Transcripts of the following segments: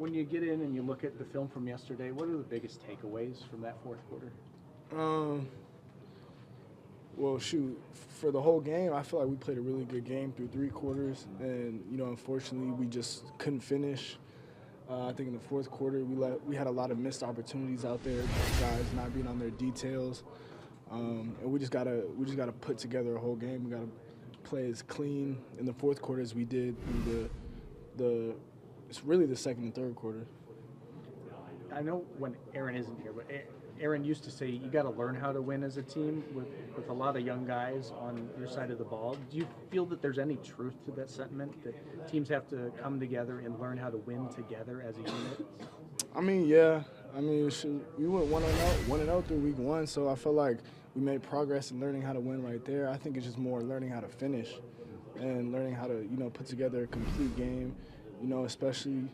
When you get in and you look at the film from yesterday, what are the biggest takeaways from that fourth quarter? Um, well, shoot, for the whole game, I feel like we played a really good game through three quarters, and unfortunately, we just couldn't finish. I think in the fourth quarter, we had a lot of missed opportunities out there, guys not being on their details, and we just gotta put together a whole game. We gotta play as clean in the fourth quarter as we did through the it's really the second and third quarter. I know when Aaron isn't here, but Aaron used to say you got to learn how to win as a team with a lot of young guys on your side of the ball. Do you feel that there's any truth to that sentiment, that teams have to come together and learn how to win together as a unit? I mean, yeah. I mean, shoot, we went 1-0 through week one, so I feel like we made progress in learning how to win right there. I think it's just more learning how to finish and learning how to, put together a complete game, especially,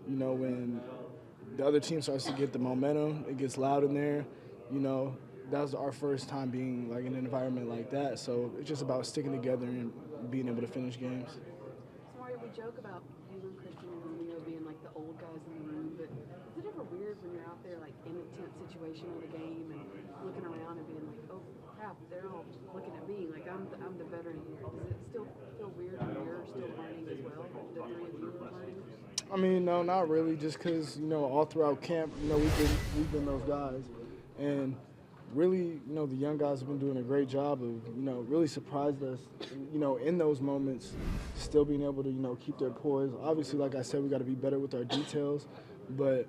when the other team starts to get the momentum, it gets loud in there, that was our first time being like in an environment like that. So it's just about sticking together and being able to finish games. Samori, we joke about you and Christian and Leo being like the old guys in the room, but is it ever weird when you're out there like in a tense situation of the game and looking around and being like, oh crap, they're all looking at me like I'm the veteran here? Does it still feel weird when you're still learning as well? The three of you are learning? I mean, no, not really. Just because all throughout camp, we've been those guys, and really, the young guys have been doing a great job of, really surprised us, in those moments, still being able to, keep their poise. Obviously, like I said, we got to be better with our details, but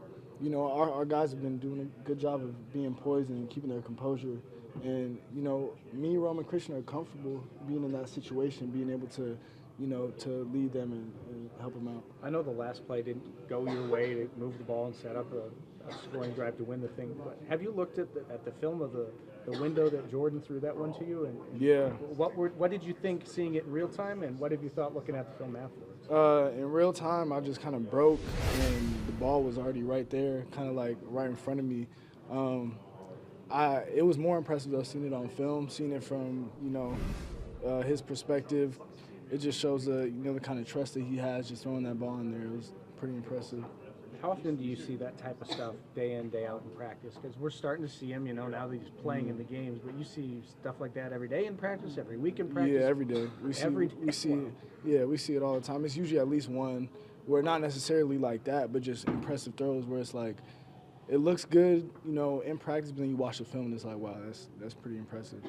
our guys have been doing a good job of being poised and keeping their composure. And me, Rome, and Christian are comfortable being in that situation, being able to to lead them and help them out. I know the last play didn't go your way to move the ball and set up a scoring drive to win the thing. But have you looked at the film of the window that Jordan threw that one to you? And Yeah. What did you think seeing it in real time, and what have you thought looking at the film afterwards? In real time, I just kind of broke, and the ball was already right there, kind of like right in front of me. It was more impressive though seeing it on film, seeing it from his perspective. It just shows the kind of trust that he has just throwing that ball in there. It was pretty impressive. How often do you see that type of stuff day in, day out in practice? Because we're starting to see him, now that he's playing in the games, but you see stuff like that every day in practice, every week in practice? Yeah, every day. We see it all the time. It's usually at least one where not necessarily like that, but just impressive throws where it's like it looks good, in practice, but then you watch the film and it's like, wow, that's pretty impressive.